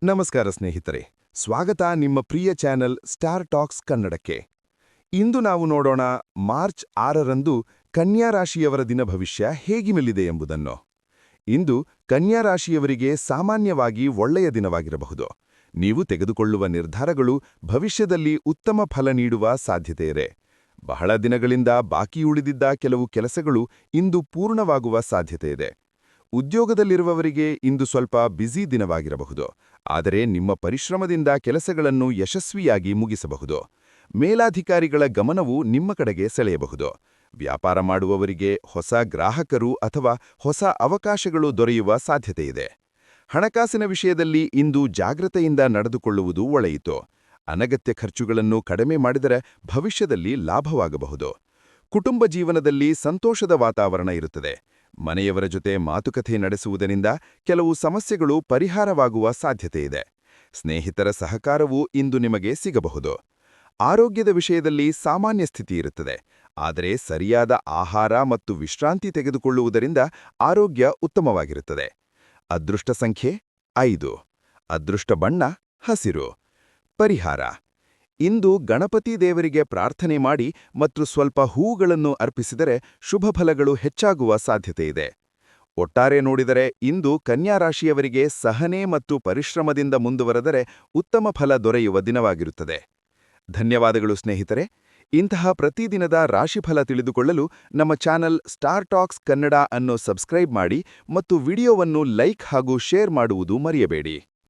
ನಮಸ್ಕಾರ ಸ್ನೇಹಿತರೆ, ಸ್ವಾಗತ ನಿಮ್ಮ ಪ್ರಿಯ ಚಾನೆಲ್ ಸ್ಟಾರ್ ಟಾಕ್ಸ್ ಕನ್ನಡಕ್ಕೆ. ಇಂದು ನಾವು ನೋಡೋಣ ಮಾರ್ಚ್ 6ರಂದು ಕನ್ಯಾ ರಾಶಿಯವರ ದಿನ ಭವಿಷ್ಯ ಹೇಗಿರಲಿದೆ ಎಂಬುದನ್ನು. ಇಂದು ಕನ್ಯಾ ರಾಶಿಯವರಿಗೆ ಸಾಮಾನ್ಯವಾಗಿ ಒಳ್ಳೆಯ ದಿನವಾಗಿರಬಹುದು. ನೀವು ತೆಗೆದುಕೊಳ್ಳುವ ನಿರ್ಧಾರಗಳು ಭವಿಷ್ಯದಲ್ಲಿ ಉತ್ತಮ ಫಲ ನೀಡುವ ಸಾಧ್ಯತೆಯಿದೆ. ಬಹಳ ದಿನಗಳಿಂದ ಬಾಕಿ ಉಳಿದಿದ್ದ ಕೆಲವು ಕೆಲಸಗಳು ಇಂದು ಪೂರ್ಣವಾಗುವ ಸಾಧ್ಯತೆಯಿದೆ. ಉದ್ಯೋಗದಲ್ಲಿರುವವರಿಗೆ ಇಂದು ಸ್ವಲ್ಪ ಬ್ಯುಸಿ ದಿನವಾಗಿರಬಹುದು, ಆದರೆ ನಿಮ್ಮ ಪರಿಶ್ರಮದಿಂದ ಕೆಲಸಗಳನ್ನು ಯಶಸ್ವಿಯಾಗಿ ಮುಗಿಸಬಹುದು. ಮೇಲಾಧಿಕಾರಿಗಳ ಗಮನವು ನಿಮ್ಮ ಕಡೆಗೆ ಸೆಳೆಯಬಹುದು. ವ್ಯಾಪಾರ ಮಾಡುವವರಿಗೆ ಹೊಸ ಗ್ರಾಹಕರು ಅಥವಾ ಹೊಸ ಅವಕಾಶಗಳು ದೊರೆಯುವ ಸಾಧ್ಯತೆಯಿದೆ. ಹಣಕಾಸಿನ ವಿಷಯದಲ್ಲಿ ಇಂದು ಜಾಗೃತೆಯಿಂದ ನಡೆದುಕೊಳ್ಳುವುದು ಒಳ್ಳೆಯಿತು. ಅನಗತ್ಯ ಖರ್ಚುಗಳನ್ನು ಕಡಿಮೆ ಮಾಡಿದರೆ ಭವಿಷ್ಯದಲ್ಲಿ ಲಾಭವಾಗಬಹುದು. ಕುಟುಂಬ ಜೀವನದಲ್ಲಿ ಸಂತೋಷದ ವಾತಾವರಣ ಇರುತ್ತದೆ. ಮನೆಯವರ ಜೊತೆ ಮಾತುಕತೆ ನಡೆಸುವುದರಿಂದ ಕೆಲವು ಸಮಸ್ಯೆಗಳು ಪರಿಹಾರವಾಗುವ ಸಾಧ್ಯತೆಯಿದೆ. ಸ್ನೇಹಿತರ ಸಹಕಾರವೂ ಇಂದು ನಿಮಗೆ ಸಿಗಬಹುದು. ಆರೋಗ್ಯದ ವಿಷಯದಲ್ಲಿ ಸಾಮಾನ್ಯ ಸ್ಥಿತಿ ಇರುತ್ತದೆ, ಆದರೆ ಸರಿಯಾದ ಆಹಾರ ಮತ್ತು ವಿಶ್ರಾಂತಿ ತೆಗೆದುಕೊಳ್ಳುವುದರಿಂದ ಆರೋಗ್ಯ ಉತ್ತಮವಾಗಿರುತ್ತದೆ. ಅದೃಷ್ಟ ಸಂಖ್ಯೆ 5. ಅದೃಷ್ಟ ಬಣ್ಣ ಹಸಿರು. ಪರಿಹಾರ: ಇಂದು ಗಣಪತಿ ದೇವರಿಗೆ ಪ್ರಾರ್ಥನೆ ಮಾಡಿ ಮತ್ತು ಸ್ವಲ್ಪ ಹೂಗಳನ್ನು ಅರ್ಪಿಸಿದರೆ ಶುಭ ಫಲಗಳು ಹೆಚ್ಚಾಗುವ ಸಾಧ್ಯತೆಯಿದೆ. ಒಟ್ಟಾರೆ ನೋಡಿದರೆ ಇಂದು ಕನ್ಯಾ ರಾಶಿಯವರಿಗೆ ಸಹನೆ ಮತ್ತು ಪರಿಶ್ರಮದಿಂದ ಮುಂದುವರೆದರೆ ಉತ್ತಮ ಫಲ ದೊರೆಯುವ ದಿನವಾಗಿರುತ್ತದೆ. ಧನ್ಯವಾದಗಳು ಸ್ನೇಹಿತರೆ. ಇಂತಹ ಪ್ರತಿದಿನದ ರಾಶಿಫಲ ತಿಳಿದುಕೊಳ್ಳಲು ನಮ್ಮ ಚಾನೆಲ್ ಸ್ಟಾರ್ ಟಾಕ್ಸ್ ಕನ್ನಡ ಅನ್ನು ಸಬ್ಸ್ಕ್ರೈಬ್ ಮಾಡಿ ಮತ್ತು ವಿಡಿಯೋವನ್ನು ಲೈಕ್ ಹಾಗೂ ಶೇರ್ ಮಾಡುವುದು ಮರೆಯಬೇಡಿ.